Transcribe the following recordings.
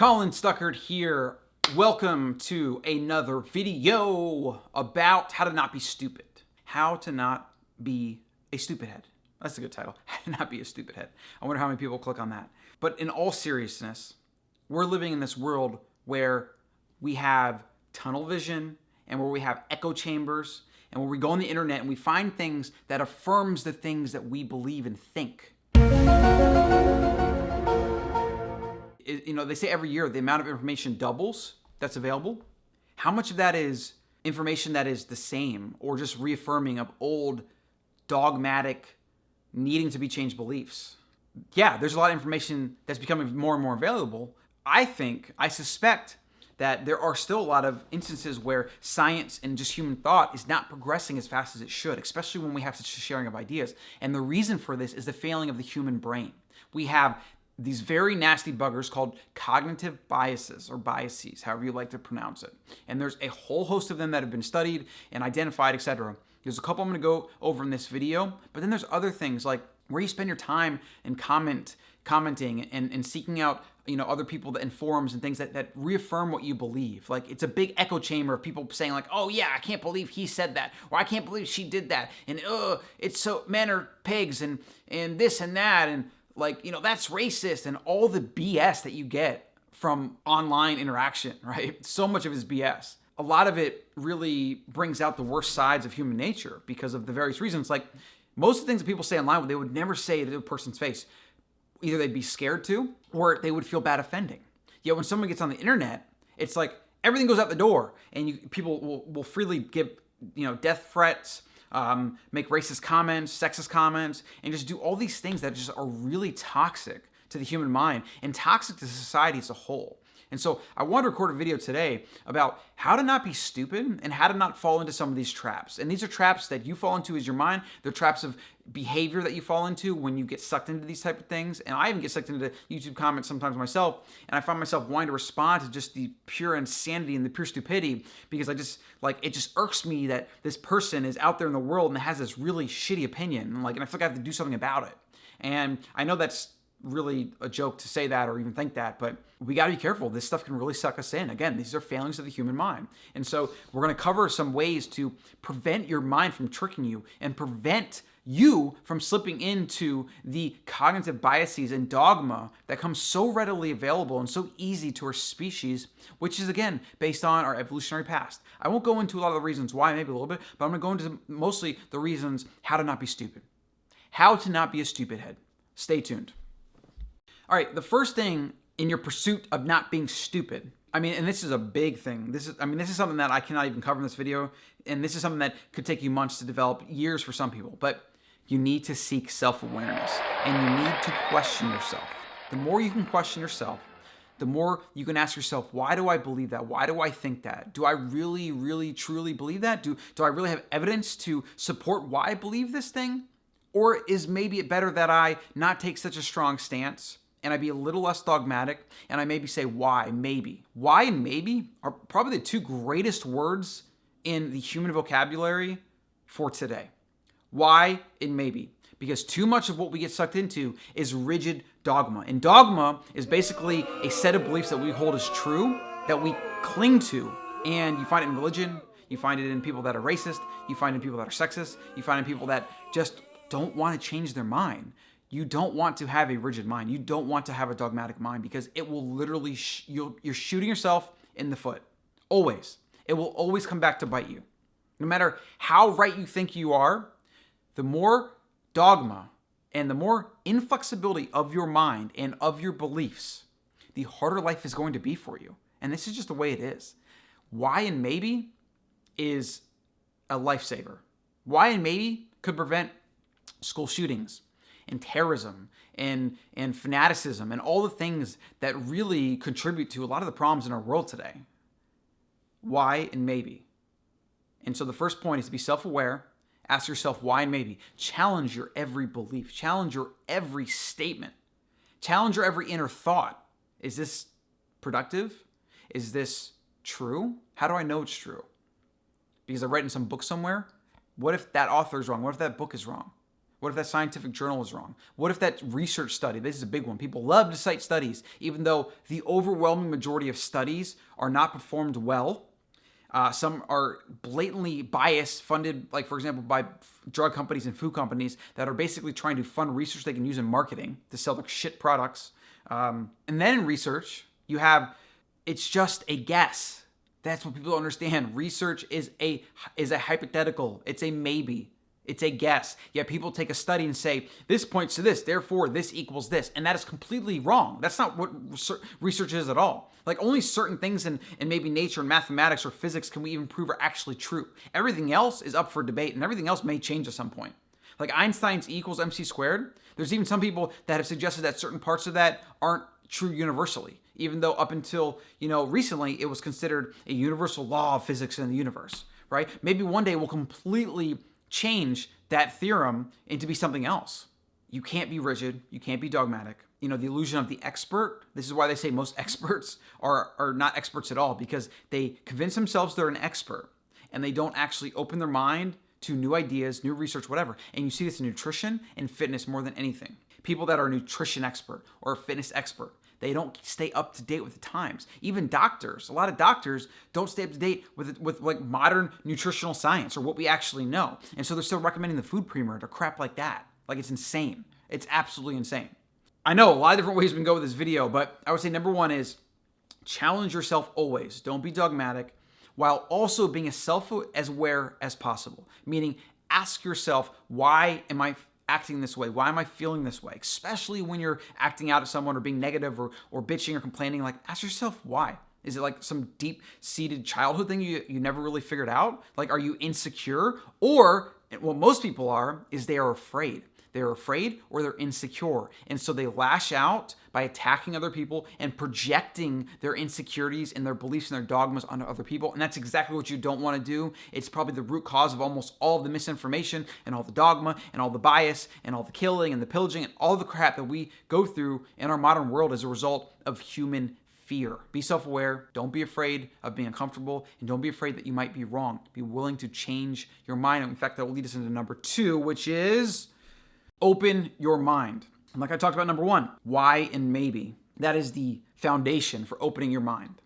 Colin Stuckert here. Welcome to another video about how to not be stupid. How to not be a stupid head. That's a good title. How to not be a stupid head. I wonder how many people click on that. But in all seriousness, we're living in this world where we have tunnel vision and where we have echo chambers and where we go on the internet and we find things that affirms the things that we believe and think. You know, they say every year the amount of information doubles that's available. How much of that is information that is the same or just reaffirming of old dogmatic needing to be changed beliefs? Yeah, there's a lot of information that's becoming more and more available. I suspect that there are still a lot of instances where science and just human thought is not progressing as fast as it should, especially when we have such a sharing of ideas. And the reason for this is the failing of the human brain. We have these very nasty buggers called cognitive biases or biases, however you like to pronounce it. And there's a whole host of them that have been studied and identified, etc. There's a couple I'm going to go over in this video, but then there's other things like where you spend your time and commenting and seeking out other people in forums and things that reaffirm what you believe. Like it's a big echo chamber of people saying like, oh yeah, I can't believe he said that, or I can't believe she did that, and it's so men are pigs and this and that, and like, that's racist, and all the BS that you get from online interaction, right? So much of it is BS. A lot of it really brings out the worst sides of human nature because of the various reasons. Like most of the things that people say online, they would never say to a person's face. Either they'd be scared to, or they would feel bad offending. Yet when someone gets on the internet, it's like everything goes out the door, and people will freely give, death threats, make racist comments, sexist comments, and just do all these things that just are really toxic to the human mind and toxic to society as a whole. And so I want to record a video today about how to not be stupid and how to not fall into some of these traps. And these are traps that you fall into as your mind. They're traps of behavior that you fall into when you get sucked into these type of things. And I even get sucked into YouTube comments sometimes myself. And I find myself wanting to respond to just the pure insanity and the pure stupidity because it just irks me that this person is out there in the world and has this really shitty opinion. And I feel like I have to do something about it. And I know that's really a joke to say that or even think that, but we got to be careful. This stuff can really suck us in. Again, these are failings of the human mind. And so we're going to cover some ways to prevent your mind from tricking you and prevent you from slipping into the cognitive biases and dogma that comes so readily available and so easy to our species, which is, again, based on our evolutionary past. I won't go into a lot of the reasons why, maybe a little bit, but I'm going to go into mostly the reasons how to not be stupid. How to not be a stupid head. Stay tuned. All right, the first thing in your pursuit of not being stupid, and this is a big thing. This is something that I cannot even cover in this video, and this is something that could take you months to develop, years for some people, but you need to seek self-awareness, and you need to question yourself. The more you can question yourself, the more you can ask yourself, why do I believe that? Why do I think that? Do I really, really, truly believe that? Do I really have evidence to support why I believe this thing? Or is maybe it better that I not take such a strong stance and I be a little less dogmatic, and I maybe say why, maybe. Why and maybe are probably the two greatest words in the human vocabulary for today. Why and maybe. Because too much of what we get sucked into is rigid dogma. And dogma is basically a set of beliefs that we hold as true, that we cling to. And you find it in religion, you find it in people that are racist, you find it in people that are sexist, you find it in people that just don't want to change their mind. You don't want to have a rigid mind. You don't want to have a dogmatic mind because it will literally, you're shooting yourself in the foot. Always. It will always come back to bite you. No matter how right you think you are, the more dogma and the more inflexibility of your mind and of your beliefs, the harder life is going to be for you. And this is just the way it is. Why and maybe is a lifesaver. Why and maybe could prevent school shootings and terrorism and fanaticism and all the things that really contribute to a lot of the problems in our world today. Why and maybe. And so the first point is to be self-aware. Ask yourself why and maybe. Challenge your every belief. Challenge your every statement. Challenge your every inner thought. Is this productive? Is this true? How do I know it's true? Because I read in some book somewhere. What if that author is wrong? What if that book is wrong? What if that scientific journal is wrong? What if that research study, this is a big one, people love to cite studies, even though the overwhelming majority of studies are not performed well. Some are blatantly biased, funded, like for example, by drug companies and food companies that are basically trying to fund research they can use in marketing to sell their shit products. And then in research, you have, it's just a guess. That's what people don't understand. Research is a hypothetical. It's a maybe. It's a guess. Yet people take a study and say, this points to this, therefore this equals this. And that is completely wrong. That's not what research is at all. Like only certain things in maybe nature and mathematics or physics can we even prove are actually true. Everything else is up for debate and everything else may change at some point. Like Einstein's E equals mc squared. There's even some people that have suggested that certain parts of that aren't true universally, even though up until, recently it was considered a universal law of physics in the universe, right? Maybe one day we'll completely change that theorem into be something else. You can't be rigid. You can't be dogmatic. The illusion of the expert. This is why they say most experts are not experts at all, because they convince themselves they're an expert and they don't actually open their mind to new ideas, new research, whatever. And you see this in nutrition and fitness more than anything. People that are a nutrition expert or a fitness expert, they don't stay up to date with the times. Even doctors, a lot of doctors don't stay up to date with like modern nutritional science or what we actually know. And so they're still recommending the food pre-merd or crap like that. Like it's insane. It's absolutely insane. I know a lot of different ways we can go with this video, but I would say number one is challenge yourself always. Don't be dogmatic, while also being as self-aware as possible. Meaning ask yourself, why am I acting this way? Why am I feeling this way? Especially when you're acting out at someone or being negative or bitching or complaining, like ask yourself why. Is it like some deep-seated childhood thing you never really figured out? Like, are you insecure? Or what most people are is they are afraid. They're afraid or they're insecure. And so they lash out by attacking other people and projecting their insecurities and their beliefs and their dogmas onto other people. And that's exactly what you don't want to do. It's probably the root cause of almost all of the misinformation and all the dogma and all the bias and all the killing and the pillaging and all the crap that we go through in our modern world as a result of human fear. Be self-aware. Don't be afraid of being uncomfortable, and don't be afraid that you might be wrong. Be willing to change your mind. In fact, that will lead us into number 2, which is open your mind. And like I talked about number 1, why and maybe. That is the foundation for opening your mind.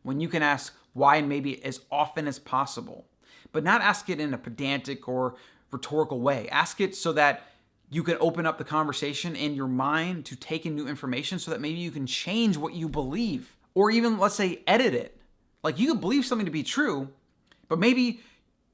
When you can ask why and maybe as often as possible, but not ask it in a pedantic or rhetorical way. Ask it so that you can open up the conversation in your mind to take in new information so that maybe you can change what you believe, or even, let's say, edit it. Like you could believe something to be true, but maybe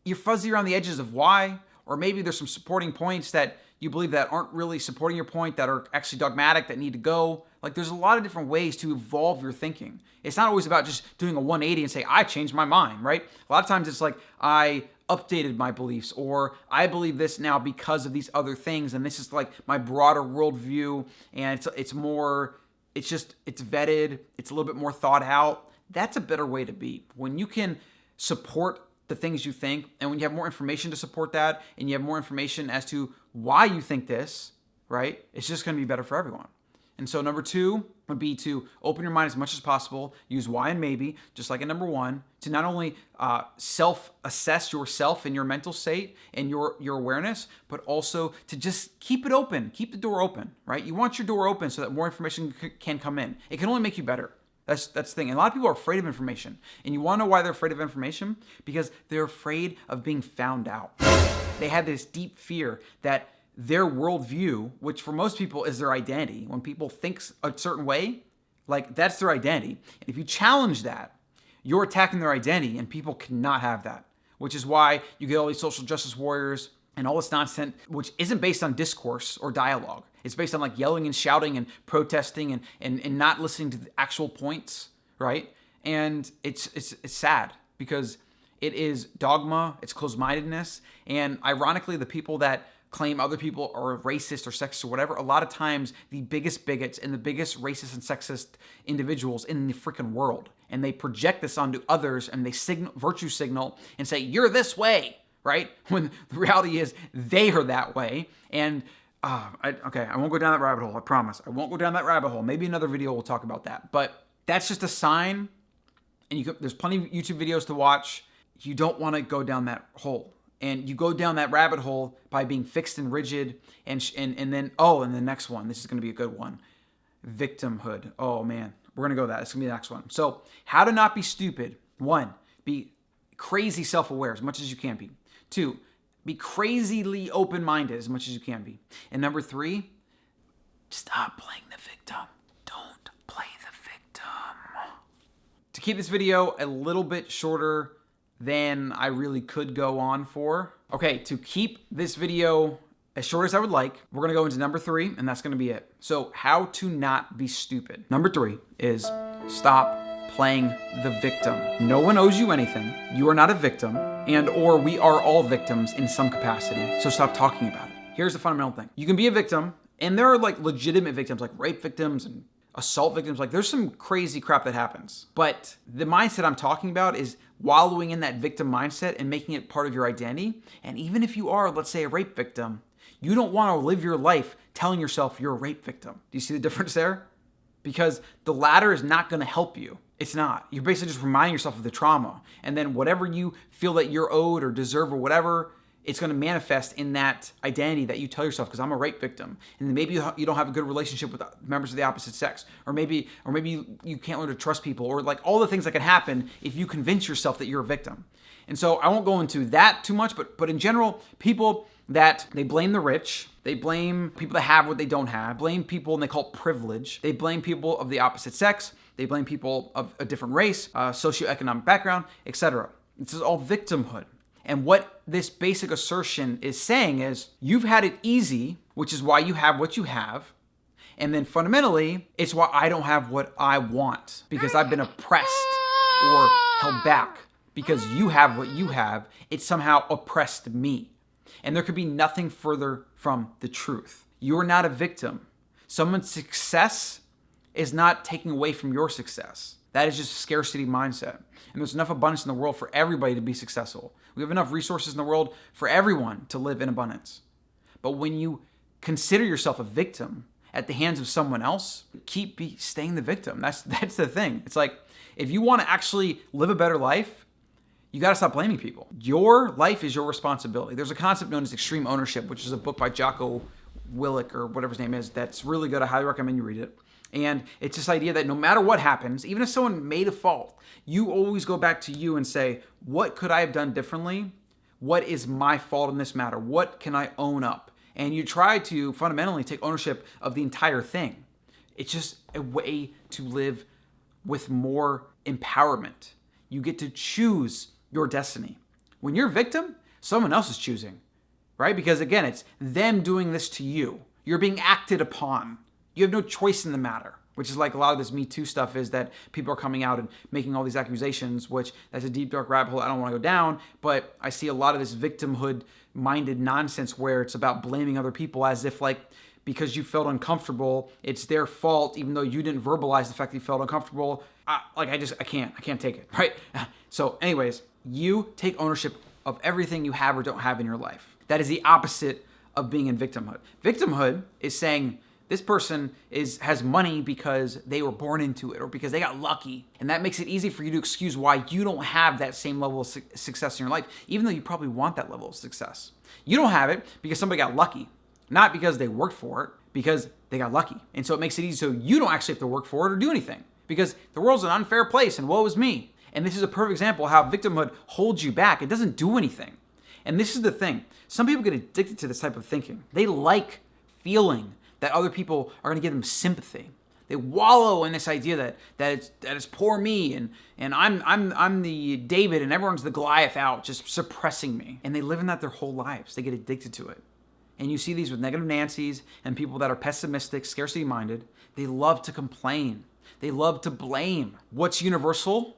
you're fuzzy around the edges of why, or maybe there's some supporting points that you believe that aren't really supporting your point, that are actually dogmatic, that need to go. Like there's a lot of different ways to evolve your thinking. It's not always about just doing a 180 and say, I changed my mind, right? A lot of times it's like, I updated my beliefs, or I believe this now because of these other things, and this is like my broader worldview, and it's vetted, it's a little bit more thought out. That's a better way to be. When you can support the things you think, and when you have more information to support that, and you have more information as to why you think this, right? It's just going to be better for everyone. And so number 2 would be to open your mind as much as possible, use why and maybe, just like in number 1, to not only self-assess yourself and your mental state and your awareness, but also to just keep it open, keep the door open, right? You want your door open so that more information can come in. It can only make you better. That's the thing. And a lot of people are afraid of information. And you want to know why they're afraid of information? Because they're afraid of being found out. They have this deep fear that their worldview, which for most people is their identity, when people think a certain way, like that's their identity. And if you challenge that, you're attacking their identity, and people cannot have that, which is why you get all these social justice warriors and all this nonsense, which isn't based on discourse or dialogue. It's based on like yelling and shouting and protesting and not listening to the actual points, right? And it's sad because it is dogma, it's closed-mindedness, and ironically, the people that claim other people are racist or sexist or whatever, a lot of times the biggest bigots and the biggest racist and sexist individuals in the freaking world. And they project this onto others, and they virtue signal and say, you're this way, right? When the reality is they are that way. And I won't go down that rabbit hole, I promise. I won't go down that rabbit hole. Maybe another video will talk about that. But that's just a sign, and there's plenty of YouTube videos to watch. You don't want to go down that hole. And you go down that rabbit hole by being fixed and rigid, and then the next one. This is going to be a good one. Victimhood. Oh man, we're going to go that. It's going to be the next one. So how to not be stupid. 1, be crazy self-aware as much as you can be. 2, be crazily open-minded as much as you can be. And number 3, stop playing the victim. Don't play the victim. To keep this video a little bit shorter than I really could go on for. Okay, to keep this video as short as I would like, we're gonna go into number 3, and that's gonna be it. So how to not be stupid. Number 3 is stop playing the victim. No one owes you anything. You are not a victim, or we are all victims in some capacity. So stop talking about it. Here's the fundamental thing. You can be a victim, and there are like legitimate victims, like rape victims and assault victims. Like there's some crazy crap that happens. But the mindset I'm talking about is wallowing in that victim mindset and making it part of your identity. And even if you are, let's say, a rape victim, you don't want to live your life telling yourself you're a rape victim. Do you see the difference there? Because the latter is not going to help you. It's not. You're basically just reminding yourself of the trauma. And then whatever you feel that you're owed or deserve or whatever, it's going to manifest in that identity that you tell yourself, because I'm a rape victim. And then maybe you don't have a good relationship with members of the opposite sex. Or maybe you can't learn to trust people, or like all the things that can happen if you convince yourself that you're a victim. And so I won't go into that too much, but in general, people that they blame the rich, they blame people that have what they don't have, blame people and they call it privilege. They blame people of the opposite sex. They blame people of a different race, socioeconomic background, etc. This is all victimhood. And what this basic assertion is saying is, you've had it easy, which is why you have what you have. And then fundamentally, it's why I don't have what I want, because I've been oppressed or held back. Because you have what you have, it somehow oppressed me. And there could be nothing further from the truth. You are not a victim. Someone's success is not taking away from your success. That is just a scarcity mindset. And there's enough abundance in the world for everybody to be successful. We have enough resources in the world for everyone to live in abundance. But when you consider yourself a victim at the hands of someone else, keep staying the victim. That's the thing. It's like, if you want to actually live a better life, you got to stop blaming people. Your life is your responsibility. There's a concept known as extreme ownership, which is a book by Jocko Willink, or whatever his name is, that's really good. I highly recommend you read it. And it's this idea that no matter what happens, even if someone made a fault, you always go back to you and say, what could I have done differently? What is my fault in this matter? What can I own up? And you try to fundamentally take ownership of the entire thing. It's just a way to live with more empowerment. You get to choose your destiny. When you're a victim, someone else is choosing, right? Because again, it's them doing this to you. You're being acted upon. You have no choice in the matter, which is like a lot of this Me Too stuff, is that people are coming out and making all these accusations, which that's a deep, dark rabbit hole I don't want to go down. But I see a lot of this victimhood-minded nonsense where it's about blaming other people as if like, because you felt uncomfortable, it's their fault, even though you didn't verbalize the fact that you felt uncomfortable. I can't take it, right? So anyways, you take ownership of everything you have or don't have in your life. That is the opposite of being in victimhood. Victimhood is saying, this person has money because they were born into it or because they got lucky. And that makes it easy for you to excuse why you don't have that same level of success in your life, even though you probably want that level of success. You don't have it because somebody got lucky, not because they worked for it, because they got lucky. And so it makes it easy so you don't actually have to work for it or do anything, because the world's an unfair place and woe is me. And this is a perfect example of how victimhood holds you back. It doesn't do anything. And this is the thing. Some people get addicted to this type of thinking. They like feeling that other people are going to give them sympathy. They wallow in this idea that it's poor me and I'm the David and everyone's the Goliath out, just suppressing me. And they live in that their whole lives. They get addicted to it. And you see these with negative Nancys and people that are pessimistic, scarcity-minded. They love to complain. They love to blame. What's universal?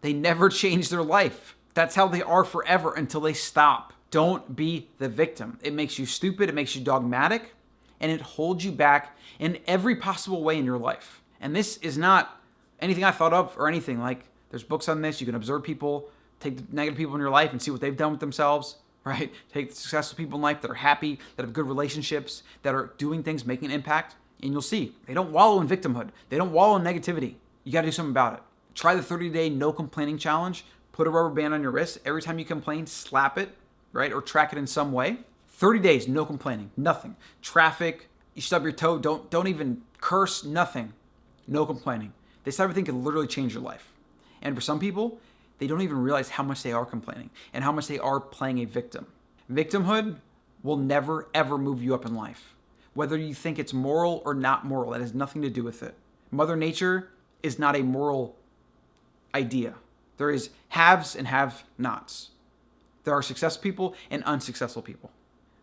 They never change their life. That's how they are forever until they stop. Don't be the victim. It makes you stupid. It makes you dogmatic. And it holds you back in every possible way in your life. And this is not anything I thought of or anything. Like, there's books on this. You can observe people, take the negative people in your life and see what they've done with themselves, right? Take the successful people in life that are happy, that have good relationships, that are doing things, making an impact. And you'll see, they don't wallow in victimhood. They don't wallow in negativity. You got to do something about it. Try the 30-day no complaining challenge. Put a rubber band on your wrist. Every time you complain, slap it. right? Or track it in some way. 30 days, no complaining, nothing. Traffic, you stub your toe, don't even curse, nothing. No complaining. This type of thing can literally change your life. And for some people, they don't even realize how much they are complaining and how much they are playing a victim. Victimhood will never, ever move you up in life. Whether you think it's moral or not moral, that has nothing to do with it. Mother Nature is not a moral idea. There is haves and have-nots. There are successful people and unsuccessful people.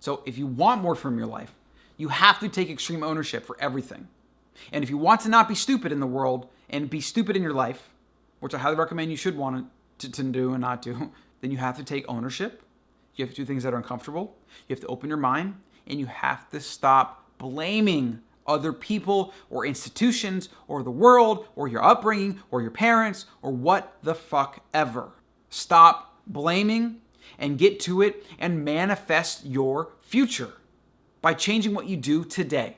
So if you want more from your life, you have to take extreme ownership for everything. And if you want to not be stupid in the world and be stupid in your life, which I highly recommend you should want to do and not do, then you have to take ownership. You have to do things that are uncomfortable. You have to open your mind, and you have to stop blaming other people or institutions or the world or your upbringing or your parents or what the fuck ever. Stop blaming and get to it and manifest your future by changing what you do today.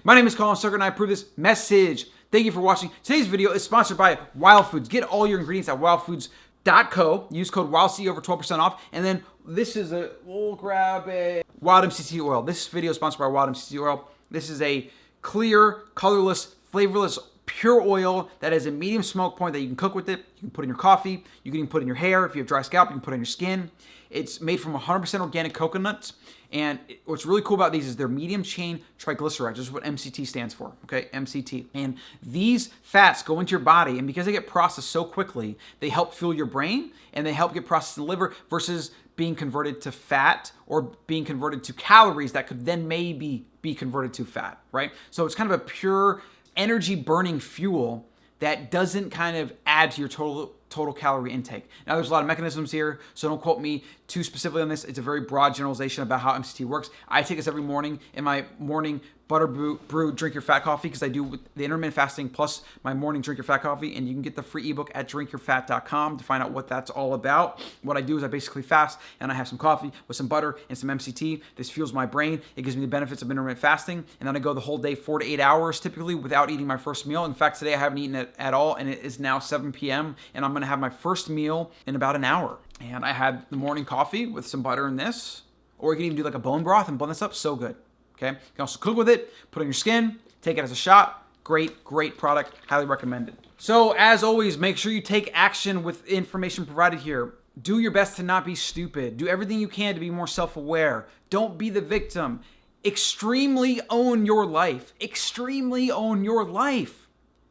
My name is Colin Sucker, and I approve this message. Thank you for watching. Today's video is sponsored by Wild Foods. Get all your ingredients at wildfoods.co. Use code WILDC over 12% off. And then we'll grab a Wild MCT oil. This video is sponsored by Wild MCT oil. This is a clear, colorless, flavorless, pure oil that has a medium smoke point that you can cook with it. You can put in your coffee. You can even put in your hair. If you have dry scalp, you can put it on your skin. It's made from 100% organic coconuts. And what's really cool about these is they're medium chain triglycerides. This is what MCT stands for, okay? MCT. And these fats go into your body, and because they get processed so quickly, they help fuel your brain, and they help get processed in the liver versus being converted to fat or being converted to calories that could then maybe be converted to fat, right? So it's kind of a pure energy burning fuel that doesn't kind of add to your total calorie intake. Now, there's a lot of mechanisms here, so don't quote me too specifically on this. It's a very broad generalization about how MCT works. I take this every morning in my morning butter brew drink your fat coffee, because I do the intermittent fasting plus my morning drink your fat coffee, and you can get the free ebook at drinkyourfat.com to find out what that's all about. What I do is I basically fast and I have some coffee with some butter and some MCT. This fuels my brain. It gives me the benefits of intermittent fasting, and then I go the whole day 4 to 8 hours typically without eating my first meal. In fact, today I haven't eaten it at all, and it is now 7 p.m. and I'm going to have my first meal in about an hour. And I had the morning coffee with some butter in this, or you can even do like a bone broth and blend this up. So good. Okay. You can also cook with it, put it on your skin, take it as a shot. Great, great product. Highly recommended. So as always, make sure you take action with information provided here. Do your best to not be stupid. Do everything you can to be more self-aware. Don't be the victim. Extremely own your life. Extremely own your life.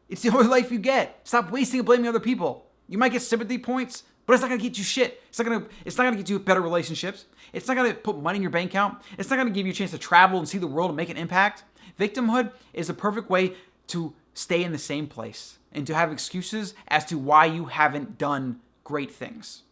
It's the only life you get. Stop wasting and blaming other people. You might get sympathy points, but it's not gonna get you shit. It's not gonna get you better relationships. It's not gonna put money in your bank account. It's not gonna give you a chance to travel and see the world and make an impact. Victimhood is a perfect way to stay in the same place and to have excuses as to why you haven't done great things.